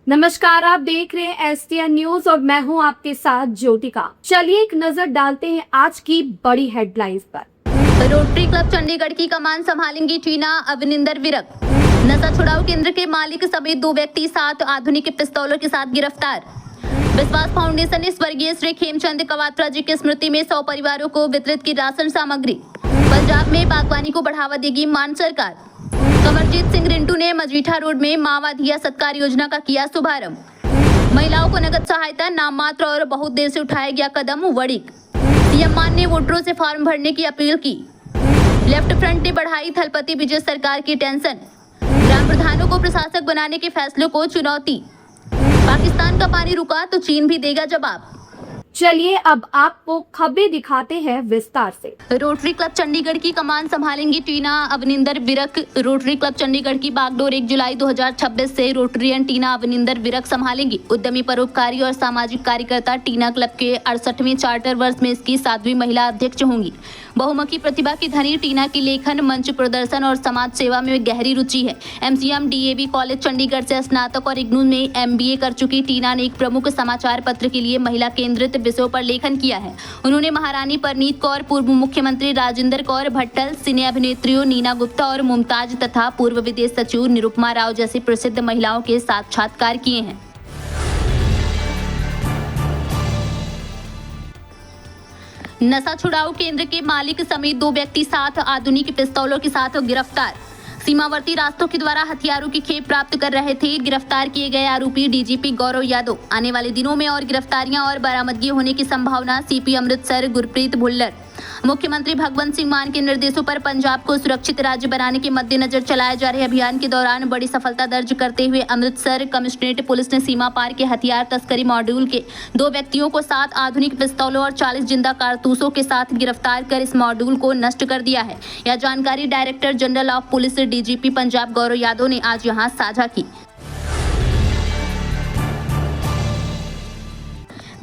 नमस्कार, आप देख रहे हैं STN न्यूज और मैं हूं आपके साथ ज्योतिका। चलिए एक नजर डालते हैं आज की बड़ी हेडलाइंस पर। रोटरी क्लब चंडीगढ़ की कमान संभालेंगी टीना अवनिंदर विरक। नशा छुड़ाऊ केंद्र के मालिक समेत 2 व्यक्ति 7 आधुनिक पिस्तौलों के साथ गिरफ्तार। विश्वास फाउंडेशन ने स्वर्गीय श्री खेमचंद कवात्रा जी की स्मृति में 100 परिवारों को वितरित की राशन सामग्री। पंजाब में बागवानी को बढ़ावा देगी मान सरकार। कमरजीत सिंह रिंटू ने मजीठा रोड में मावाधिया सत्कार योजना का किया शुभारंभ। महिलाओं को नगद सहायता नाम मात्र और बहुत देर से उठाया गया कदम वड़िक। सीएम मान ने वोटरों से फॉर्म भरने की अपील की। लेफ्ट फ्रंट ने बढ़ाई थलपति विजय सरकार की टेंशन। ग्राम प्रधानों को प्रशासक बनाने के फैसलों को चुनौती। पाकिस्तान का पानी रुका तो चीन भी देगा जवाब। चलिए अब आपको खबरें दिखाते हैं विस्तार से। रोटरी क्लब चंडीगढ़ की कमान संभालेंगी टीना अवनिंदर विरक। रोटरी क्लब चंडीगढ़ की बागडोर 1 जुलाई 2026 से रोटरियन टीना अवनिंदर विरक संभालेंगी। उद्यमी, परोपकारी और सामाजिक कार्यकर्ता टीना क्लब के 68वें चार्टर वर्ष में इसकी 7वीं महिला अध्यक्ष होंगी। बहुमुखी प्रतिभा की धनी टीना की लेखन, मंच प्रदर्शन और समाज सेवा में गहरी रुचि है। MCM DAV कॉलेज चंडीगढ़ से स्नातक और इग्नू में MBA कर चुकी टीना ने एक प्रमुख समाचार पत्र के लिए महिला केंद्रित विषयों पर लेखन किया है। उन्होंने महारानी परनीत कौर, पूर्व मुख्यमंत्री राजेंद्र कौर भट्टल, सिने अभिनेत्रियों नीना गुप्ता और मुमताज तथा पूर्व विदेश सचिव निरुपमा राव जैसी प्रसिद्ध महिलाओं के साक्षात्कार किए हैं। नशा छुड़ाऊ केंद्र के मालिक समेत 2 व्यक्ति 7 आधुनिक पिस्तौलों के साथ गिरफ्तार। सीमावर्ती रास्तों के द्वारा हथियारों की खेप प्राप्त कर रहे थे। गिरफ्तार किए गए आरोपी DGP गौरव यादव। आने वाले दिनों में और गिरफ्तारियां और बरामदगी होने की संभावना। CP अमृतसर गुरप्रीत भुल्लर। मुख्यमंत्री भगवंत सिंह मान के निर्देशों पर पंजाब को सुरक्षित राज्य बनाने के मद्देनजर चलाए जा रहे अभियान के दौरान बड़ी सफलता दर्ज करते हुए अमृतसर कमिश्नरेट पुलिस ने सीमा पार के हथियार तस्करी मॉड्यूल के 2 व्यक्तियों को 7 आधुनिक पिस्तौलों और 40 जिंदा कारतूसों के साथ गिरफ्तार कर इस मॉड्यूल को नष्ट कर दिया है। यह जानकारी director general of police DGP Punjab Gaurav Yadav ने आज यहां साझा की।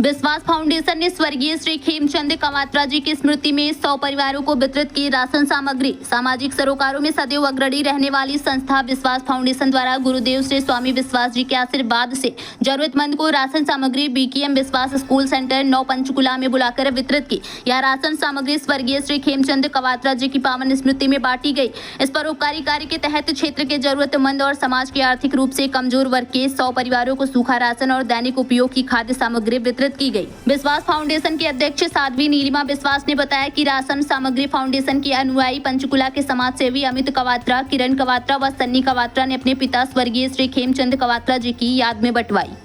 विश्वास फाउंडेशन ने स्वर्गीय श्री खेमचंद कवात्रा जी की स्मृति में 100 परिवारों को वितरित की राशन सामग्री। सामाजिक सरोकारों में सदैव अग्रणी रहने वाली संस्था विश्वास फाउंडेशन द्वारा गुरुदेव श्री स्वामी विश्वास जी के आशीर्वाद से जरूरतमंद को राशन सामग्री BKM विश्वास स्कूल सेंटर 9 पंचकुला में बुलाकर वितरित की। यह राशन सामग्री स्वर्गीय श्री खेमचंद कवात्रा जी की पावन स्मृति में बांटी गई। इस परोपकारी कार्य के तहत क्षेत्र के जरूरतमंद और समाज के आर्थिक रूप से कमजोर वर्ग के 100 परिवारों को सूखा राशन और दैनिक उपयोग की खाद्य सामग्री वितरित की गई। विश्वास फाउंडेशन के अध्यक्ष साध्वी नीलिमा विश्वास ने बताया कि राशन सामग्री फाउंडेशन के अनुयायी पंचकुला के समाज सेवी अमित कवात्रा, किरण कवात्रा व सन्नी कवात्रा ने अपने पिता स्वर्गीय श्री खेमचंद कवात्रा जी की याद में बंटवाई।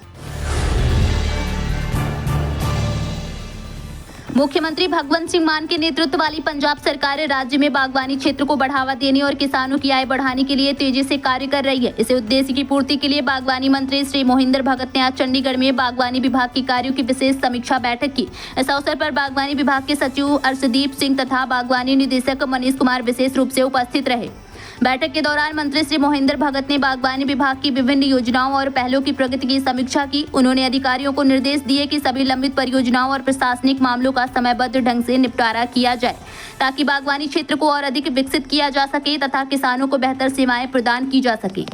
मुख्यमंत्री भगवंत सिंह मान के नेतृत्व वाली पंजाब सरकार राज्य में बागवानी क्षेत्र को बढ़ावा देने और किसानों की आय बढ़ाने के लिए तेजी से कार्य कर रही है। इसे उद्देश्य की पूर्ति के लिए बागवानी मंत्री श्री मोहिंदर भगत ने आज चंडीगढ़ में बागवानी विभाग के कार्यों की विशेष समीक्षा बैठक की। इस अवसर पर बागवानी विभाग के सचिव अर्शदीप सिंह तथा बागवानी निदेशक मनीष कुमार विशेष रूप से उपस्थित रहे। बैठक के दौरान मंत्री श्री मोहिंदर भगत ने बागवानी विभाग की विभिन्न योजनाओं और पहलों की प्रगति की समीक्षा की। उन्होंने अधिकारियों को निर्देश दिए कि सभी लंबित परियोजनाओं और प्रशासनिक मामलों का समयबद्ध ढंग से निपटारा किया जाए ताकि बागवानी क्षेत्र को और अधिक विकसित किया जा सके तथा किसानों को बेहतर सेवाएं प्रदान की जा सके।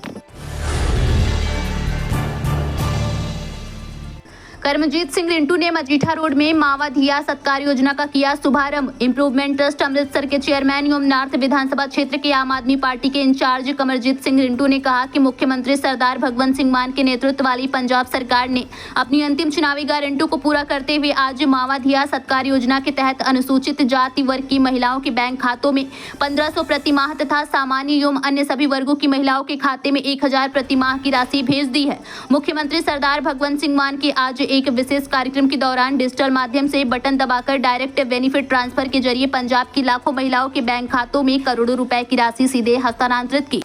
कर्मजीत सिंह रिंटू ने मजीठा रोड में मावाधिया सत्कार योजना का किया शुभारंभ। इंप्रूवमेंट ट्रस्ट अमृतसर के चेयरमैन एवं नॉर्थ विधानसभा क्षेत्र के आम आदमी पार्टी के इंचार्ज कमरजीत सिंह रिंटू ने कहा कि मुख्यमंत्री सरदार भगवंत सिंह मान के नेतृत्व वाली पंजाब सरकार ने अपनी अंतिम चुनावी गारंटी को पूरा करते हुए आज मावाधिया सत्कार योजना के तहत अनुसूचित जाति वर्ग की महिलाओं के बैंक खातों में 1500 प्रति माह तथा सामान्य एवं अन्य सभी वर्गों की महिलाओं के खाते में 1000 प्रति माह की राशि भेज दी है। मुख्यमंत्री सरदार भगवंत सिंह मान के आज एक विशेष कार्यक्रम के दौरान डिजिटल माध्यम से बटन दबाकर डायरेक्ट बेनिफिट ट्रांसफर के जरिए पंजाब की लाखों महिलाओं के बैंक खातों में करोड़ों रुपए की राशि सीधे हस्तांतरित की।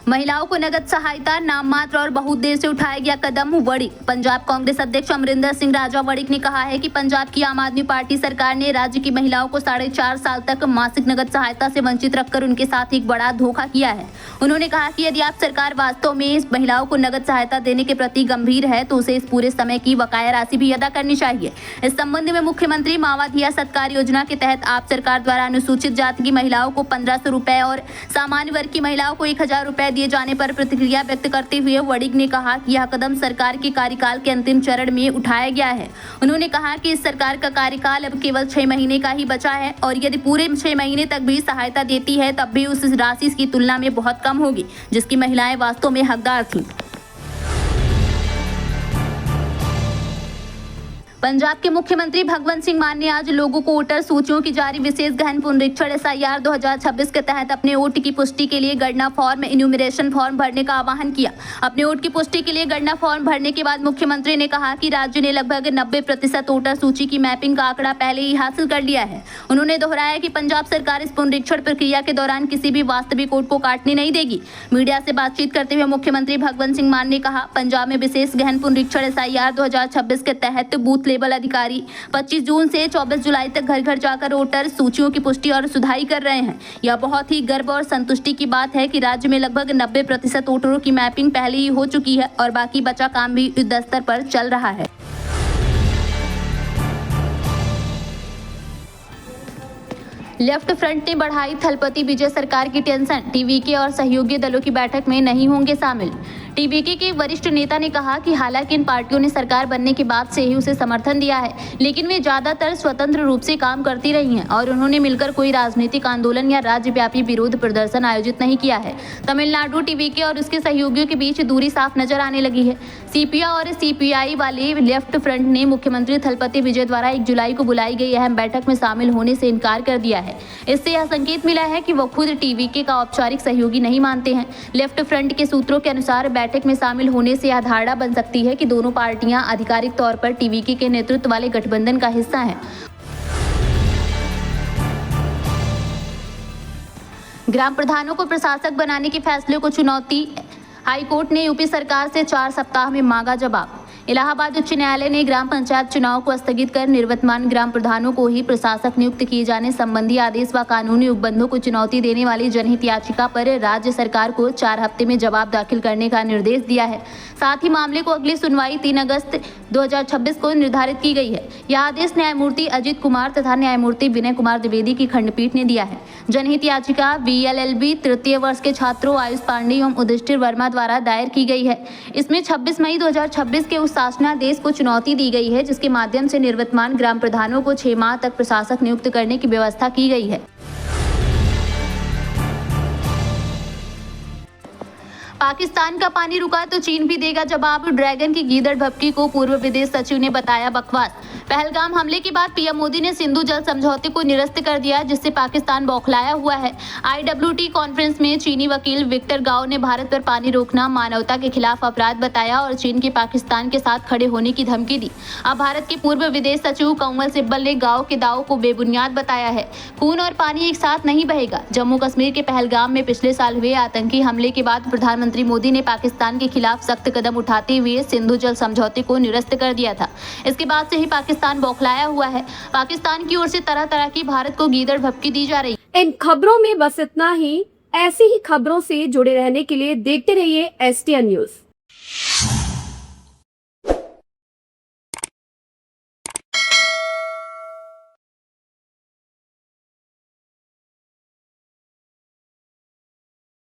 महिलाओं को नगद सहायता नाम मात्र और बहुत देर से उठाया गया कदम वड़िक। पंजाब कांग्रेस अध्यक्ष अमरिंदर सिंह राजा वड़िक ने कहा है कि पंजाब की आम आदमी पार्टी सरकार ने राज्य की महिलाओं को 4.5 साल तक मासिक नगद सहायता से वंचित रखकर उनके साथ एक बड़ा धोखा किया है। उन्होंने कहा कि यदि आप सरकार वास्तव में इस महिलाओं को नगद सहायता देने के प्रति गंभीर है तो उसे इस पूरे समय की बकाया राशि भी अदा करनी चाहिए। इस संबंध में मुख्यमंत्री मावाधिया सत्कार योजना के तहत आप सरकार द्वारा अनुसूचित जाति की महिलाओं को 1500 रुपए और सामान्य वर्ग की महिलाओं को 1000 रुपए दिए जाने पर प्रतिक्रिया व्यक्त करते हुए वड़िक ने कहा कि यह कदम सरकार के कार्यकाल के अंतिम चरण में उठाया गया है। उन्होंने कहा कि इस सरकार का कार्यकाल अब केवल 6 महीने का ही बचा है और यदि पूरे 6 महीने तक भी सहायता देती है तब भी उस राशि की तुलना में बहुत कम होगी जिसकी महिलाएं वास्तव में हकदार थीं। पंजाब के मुख्यमंत्री भगवंत सिंह मान ने आज लोगों को वोटर सूचियों की जारी विशेष गहन पुनरीक्षण SIR 2026 के तहत अपने वोट की पुष्टि के लिए गणना फॉर्म इन्यूमरेशन फॉर्म भरने का आह्वान किया। अपने वोट की पुष्टि के लिए गणना फॉर्म भरने के बाद मुख्यमंत्री ने कहा कि राज्य ने लगभग 90% वोटर सूची की मैपिंग का आंकड़ा पहले ही हासिल कर लिया है। उन्होंने दोहराया कि पंजाब सरकार इस पुनरीक्षण प्रक्रिया के दौरान किसी भी वास्तविक वोट को काटने नहीं देगी। मीडिया से बातचीत करते हुए मुख्यमंत्री भगवंत सिंह मान ने कहा, पंजाब में विशेष गहन पुनरीक्षण SIR 2026 के तहत बूथ लेवल अधिकारी 25 जून से 24 जुलाई तक घर घर जाकर वोटर सूचियों की पुष्टि और सुधाई कर रहे हैं। यह बहुत ही गर्व और संतुष्टि की बात है कि राज्य में लगभग 90% वोटरों की मैपिंग पहले ही हो चुकी है और बाकी बचा काम भी युद्ध स्तर पर चल रहा है। लेफ्ट फ्रंट ने बढ़ाई थलपति विजय सरकार की टेंशन, TVK और सहयोगी दलों की बैठक में नहीं होंगे शामिल। TVK के वरिष्ठ नेता ने कहा कि हालांकि इन पार्टियों ने सरकार बनने के बाद से ही उसे समर्थन दिया है, लेकिन वे ज्यादातर स्वतंत्र रूप से काम करती रही हैं और उन्होंने मिलकर कोई राजनीतिक आंदोलन या राज्यव्यापी विरोध प्रदर्शन आयोजित नहीं किया है। तमिलनाडु TVK और उसके सहयोगियों के बीच दूरी साफ नजर आने लगी है। CPI और CPI वाले लेफ्ट फ्रंट ने मुख्यमंत्री थलपति विजय द्वारा 1 जुलाई को बुलाई गई अहम बैठक में शामिल होने से इनकार कर दिया है। इससे यह संकेत मिला है कि वो खुद TVK का औपचारिक सहयोगी नहीं मानते हैं। लेफ्ट फ्रंट के सूत्रों के अनुसार बैठक में शामिल होने से यह धारणा बन सकती है कि दोनों पार्टियां आधिकारिक तौर पर TVK के नेतृत्व वाले गठबंधन का हिस्सा हैं। ग्राम प्रधानों को प्रशासक बनाने के फैसले को चुनौती, हाईकोर्ट ने यूपी सरकार से 4 सप्ताह में मांगा जवाब। इलाहाबाद उच्च न्यायालय ने ग्राम पंचायत चुनाव को स्थगित कर निवर्तमान ग्राम प्रधानों को ही प्रशासक नियुक्त किए जाने संबंधी आदेश व कानूनी उपबंधों को चुनौती देने वाली जनहित याचिका पर राज्य सरकार को 4 हफ्ते में जवाब दाखिल करने का निर्देश दिया है। साथ ही मामले को अगली सुनवाई 3 अगस्त 2026 को निर्धारित की गई है। यह आदेश न्यायमूर्ति अजित कुमार तथा न्यायमूर्ति विनय कुमार द्विवेदी की खंडपीठ ने दिया है। जनहित याचिका VLLB तृतीय वर्ष के छात्रों आयुष पांडे एवं युधिष्ठिर वर्मा द्वारा दायर की गई है। इसमें 26 मई 2026 के उस शासनादेश को चुनौती दी गई है जिसके माध्यम से निवर्तमान ग्राम प्रधानों को 6 माह तक प्रशासक नियुक्त करने की व्यवस्था की गई है। पाकिस्तान का पानी रुका तो चीन भी देगा जवाब, ड्रैगन की गीदड़ भपकी को पूर्व विदेश सचिव ने बताया बकवास। पहलगाम हमले के बाद PM मोदी ने सिंधु जल समझौते को निरस्त कर दिया जिससे पाकिस्तान बौखलाया हुआ है। IWT कॉन्फ्रेंस में चीनी वकील विक्टर गाओ ने भारत पर पानी रोकना मानवता के खिलाफ अपराध बताया और चीन के पाकिस्तान के साथ खड़े होने की धमकी दी। अब भारत के पूर्व विदेश सचिव कंवल सिब्बल ने गाओ के दावों को बेबुनियाद बताया है। खून और पानी एक साथ नहीं बहेगा। जम्मू कश्मीर के पहलगाम में पिछले साल हुए आतंकी हमले के बाद प्रधानमंत्री मोदी ने पाकिस्तान के खिलाफ सख्त कदम उठाते हुए सिंधु जल समझौते को निरस्त कर दिया था। इसके बाद से ही पाकिस्तान बौखलाया हुआ है। पाकिस्तान की ओर से तरह तरह की भारत को गीदड़ भपकी दी जा रही। इन खबरों में बस इतना ही। ऐसी ही खबरों से जुड़े रहने के लिए देखते रहिए STN न्यूज।